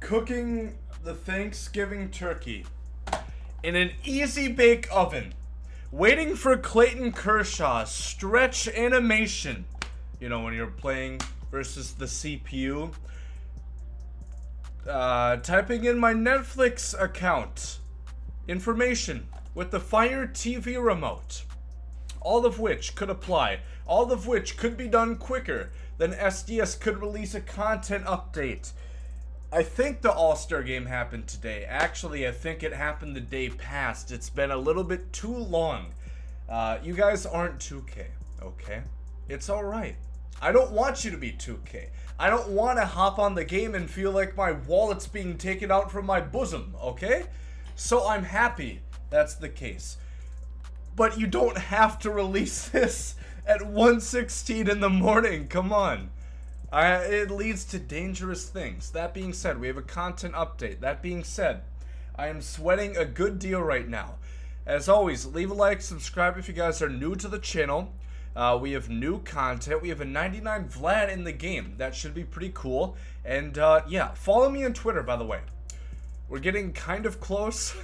cooking the Thanksgiving turkey in an easy bake oven, waiting for Clayton Kershaw's stretch animation. You know, when you're playing versus the CPU. Typing in my Netflix account information with the Fire TV remote. All of which could apply. All of which could be done quicker than SDS could release a content update. I think the All-Star game happened today. Actually, I think it happened the day past. It's been a little bit too long. You guys aren't 2K, okay? It's alright. I don't want you to be 2K. I don't want to hop on the game and feel like my wallet's being taken out from my bosom, okay? So I'm happy that's the case. But you don't have to release this at 1:16 in the morning. Come on. It leads to dangerous things. That being said, we have a content update. That being said, I am sweating a good deal right now. As always, leave a like, subscribe if you guys are new to the channel. We have new content. We have a 99 Vlad in the game. That should be pretty cool. And yeah, follow me on Twitter, by the way. We're getting kind of close.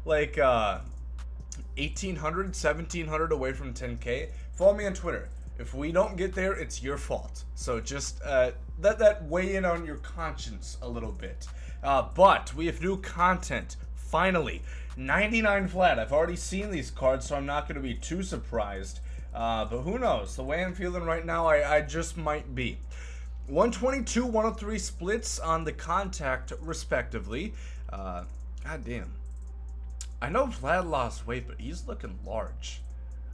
Like 1,800, 1,700 away from 10K. Follow me on Twitter. If we don't get there, it's your fault. So just let that weigh in on your conscience a little bit. But we have new content. Finally, 99 Vlad. I've already seen these cards, so I'm not going to be too surprised. But who knows? The way I'm feeling right now, I just might be. 122, 103 splits on the contact, respectively. God damn. I know Vlad lost weight, but he's looking large.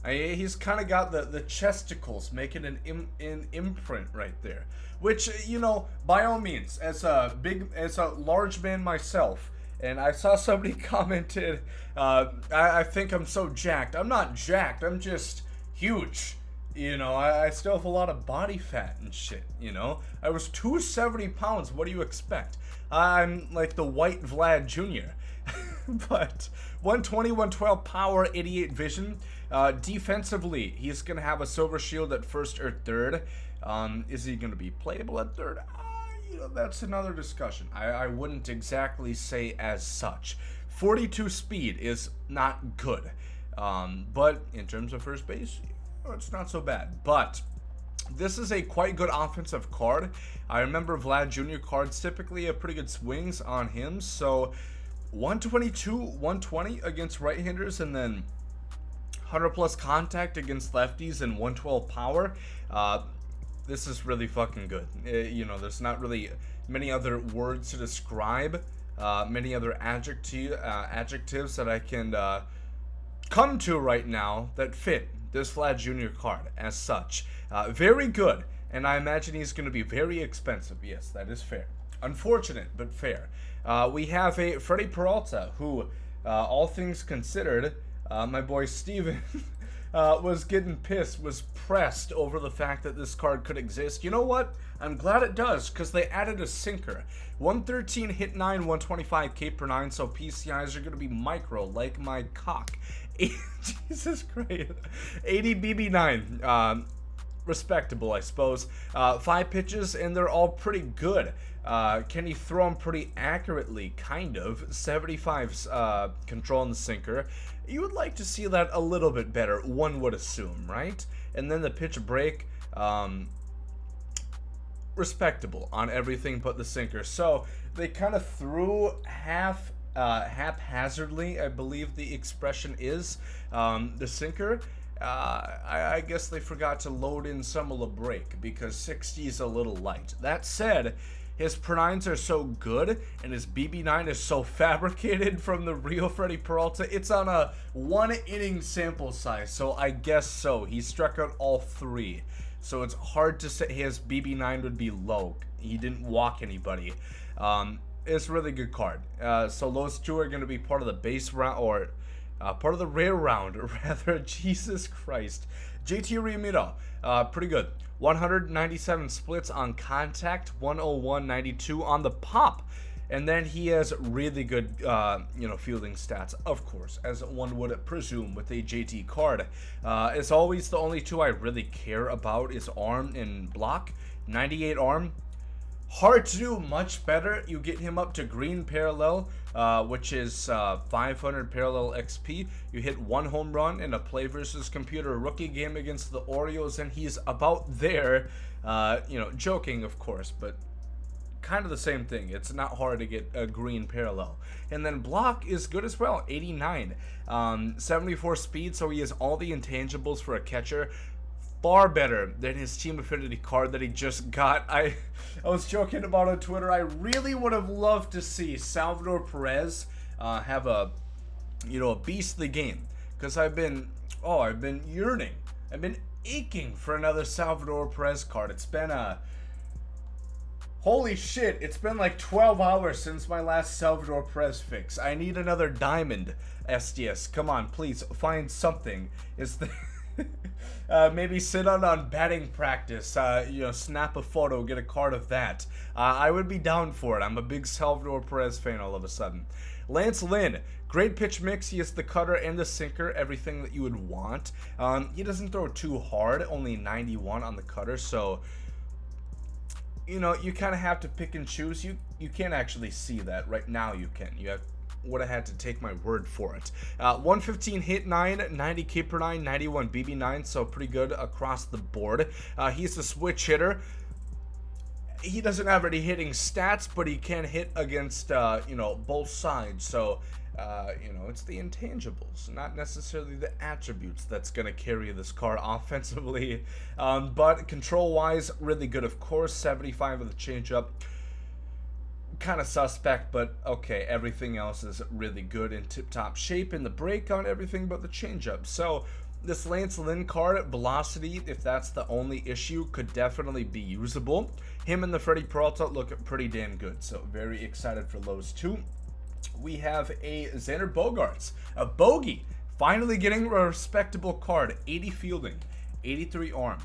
He's kind of got the chesticles making an imprint right there. Which, you know, by all means, as a large man myself, and I saw somebody commented, I think I'm so jacked. I'm not jacked, I'm just huge. You know, I still have a lot of body fat and shit, you know. I was 270 pounds, what do you expect? I'm like the white Vlad Jr. But 120, 112 power, 88 vision. Defensively, he's going to have a silver shield at first or third. Is he going to be playable at third? You know, that's another discussion. I wouldn't exactly say as such. 42 speed is not good. But in terms of first base, it's not so bad. But this is a quite good offensive card. I remember Vlad Jr. cards typically have pretty good swings on him. So 122, 120 against right-handers, and then 100 plus contact against lefties and 112 power. This is really fucking good. You know, there's not really many other words to describe, many other adjectives that I can come to right now that fit this Vlad Jr. card as such. Very good, and I imagine he's going to be very expensive. Yes, that is fair. Unfortunate, but fair. We have a Freddie Peralta, who, all things considered, my boy Steven was getting pissed, was pressed over the fact that this card could exist. You know what? I'm glad it does, because they added a sinker. 113 hit 9, 125 K per 9, so PCIs are going to be micro, like my cock. Jesus Christ. 80 BB9. Respectable, I suppose. 5 pitches, and they're all pretty good. Can he throw them pretty accurately? Kind of. 75's control in the sinker. You would like to see that a little bit better, one would assume, right? And then the pitch break, respectable on everything but the sinker. So they kind of threw haphazardly, I believe the expression is, the sinker. I guess they forgot to load in some of the break because 60 is a little light. That said, his per-9s are so good and his BB9 is so fabricated from the real Freddie Peralta. It's on a 1-inning sample size, so I guess so. He struck out all 3, so it's hard to say his BB9 would be low. He didn't walk anybody. It's a really good card. So those two are going to be part of the base round, or part of the rare round, rather. Jesus Christ. JT Realmuto, pretty good. 197 splits on contact, 101.92 on the pop. And then he has really good, fielding stats, of course, as one would presume with a JT card. As always, the only two I really care about is arm and block. 98 arm. Hard to do, much better. You get him up to green parallel, which is 500 parallel XP. You hit 1 home run in a play versus computer rookie game against the Orioles, and he's about there. You know, joking, of course, but kind of the same thing. It's not hard to get a green parallel. And then block is good as well, 89. 74 speed, so he has all the intangibles for a catcher. Far better than his team affinity card that he just got. I was joking about on Twitter. I really would have loved to see Salvador Perez have a beastly game, because I've been yearning. I've been aching for another Salvador Perez card. It's been holy shit, it's been like 12 hours since my last Salvador Perez fix. I need another diamond SDS. Come on, please find something. Is the maybe sit on batting practice, snap a photo, get a card of that. I would be down for it. I'm a big Salvador Perez fan all of a sudden. Lance Lynn, great pitch mix. He has the cutter and the sinker, everything that you would want. He doesn't throw too hard, only 91 on the cutter, so you know, you kind of have to pick and choose. You can't actually see that right now. You can. You would have had to take my word for it. 115 hit 9, 90 K per 9, 91 BB 9, so pretty good across the board. He's a switch hitter. He doesn't have any hitting stats, but he can hit against both sides. So it's the intangibles, not necessarily the attributes, that's going to carry this card offensively. But control-wise, really good, of course. 75 with the changeup. Kind of suspect, but okay, everything else is really good in tip-top shape in the break on everything but the changeup. So this Lance Lynn card, velocity, if that's the only issue, could definitely be usable. Him and the Freddie Peralta look pretty damn good, so very excited for those two. We have a Xander Bogaerts, a bogey, finally getting a respectable card. 80 fielding, 83 arm.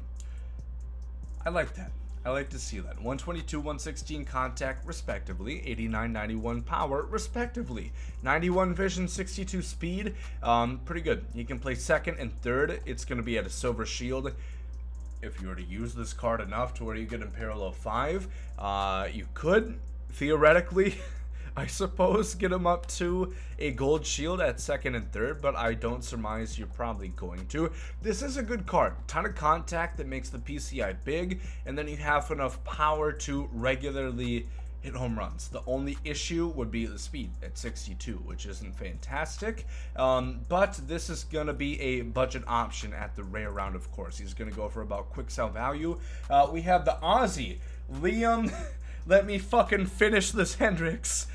I like that. I like to see that. 122, 116 contact, respectively. 89, 91 power, respectively. 91 vision, 62 speed. Pretty good. He can play second and third. It's going to be at a silver shield. If you were to use this card enough to where you get in parallel 5, you could, theoretically, I suppose, get him up to a gold shield at second and third, but I don't surmise you're probably going to. This is a good card. Ton of contact that makes the PCI big, and then you have enough power to regularly hit home runs. The only issue would be the speed at 62, which isn't fantastic, but this is going to be a budget option at the rare round, of course. He's going to go for about quick sell value. We have the Aussie, Liam. Let me fucking finish this Hendricks.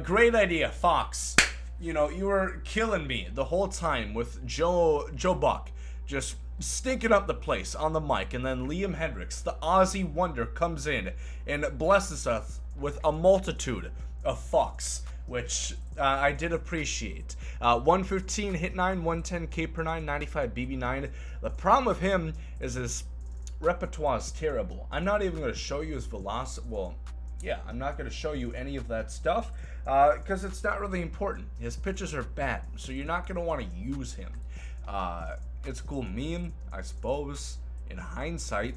Great idea, Fox. You know, you were killing me the whole time with Joe Buck just stinking up the place on the mic, and then Liam Hendricks, the Aussie wonder, comes in and blesses us with a multitude of fucks, which I did appreciate. 115 hit 9, 110 K per 9, 95 BB 9. The problem with him is his repertoire is terrible. I'm not even going to show you his velocity. Well, yeah, I'm not going to show you any of that stuff because it's not really important. His pitches are bad, so you're not going to want to use him. It's a cool meme, I suppose, in hindsight.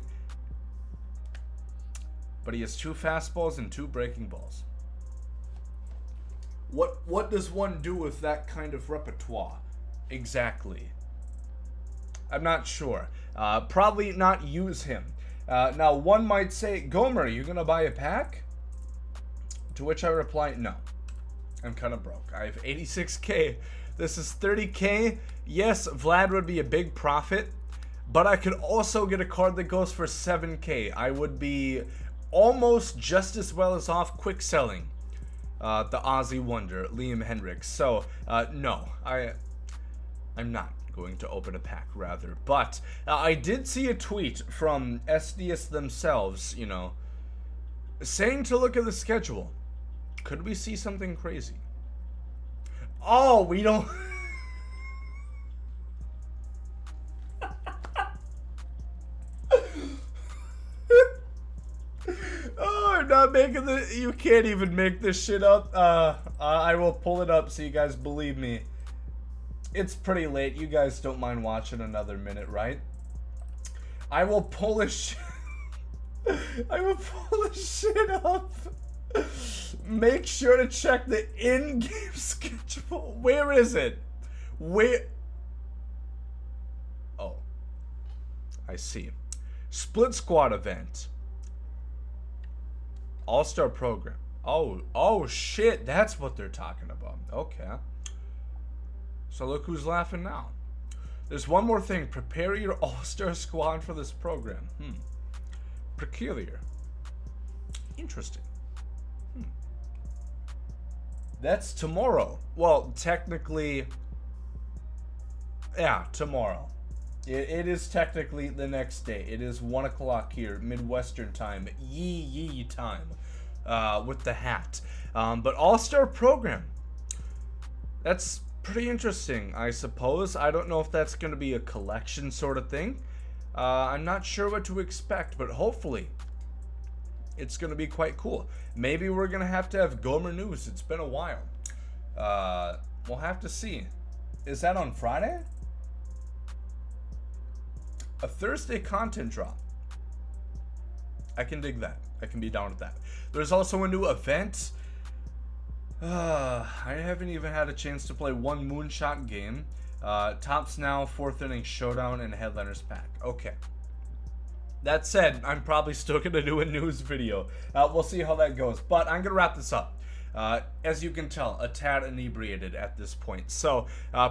But he has 2 fastballs and 2 breaking balls. What does one do with that kind of repertoire? Exactly. I'm not sure. Probably not use him. Now, one might say, Gomer, you going to buy a pack? To which I reply, no. I'm kind of broke. I have 86K. This is 30K. Yes, Vlad would be a big profit, but I could also get a card that goes for 7K. I would be almost just as well as off quick selling the Aussie wonder, Liam Hendricks. So, no, I'm not going to open a pack, rather. But I did see a tweet from SDS themselves, you know, saying to look at the schedule. Could we see something crazy? Oh, we don't. Oh, I'm not making the. You can't even make this shit up. I will pull it up so you guys believe me. It's pretty late. You guys don't mind watching another minute, right? I will pull this shit. I will pull this shit up. Make sure to check the in-game schedule. Where is it? Where? Oh. I see. Split squad event. All-star program. Oh shit, that's what they're talking about. Okay. So look who's laughing now. There's one more thing. Prepare your all-star squad for this program. Peculiar. Interesting. That's tomorrow. Well, technically, yeah, tomorrow. It is technically the next day. It is 1 o'clock here, Midwestern time, yee time, with the hat. But all-star program. That's pretty interesting, I suppose. I don't know if that's going to be a collection sort of thing. I'm not sure what to expect, but hopefully it's going to be quite cool. Maybe we're going to have Gomer news. It's been a while. We'll have to see. Is that on Friday? A Thursday content drop. I can dig that. I can be down with that. There's also a new event. I haven't even had a chance to play one moonshot game. Tops now, 4th inning showdown, and headliners pack. Okay. That said, I'm probably still going to do a news video. We'll see how that goes. But I'm going to wrap this up. As you can tell, a tad inebriated at this point. So,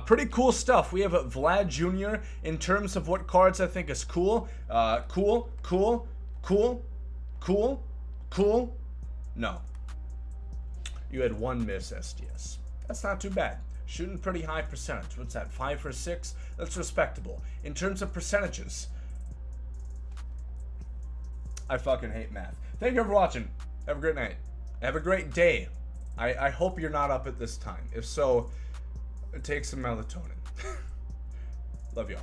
pretty cool stuff. We have Vlad Jr. in terms of what cards I think is cool. Cool. No. You had one miss, STS. That's not too bad. Shooting pretty high percentage. What's that, 5 for 6? That's respectable. In terms of percentages, I fucking hate math. Thank you for watching. Have a great night. Have a great day. I hope you're not up at this time. If so, take some melatonin. Love y'all.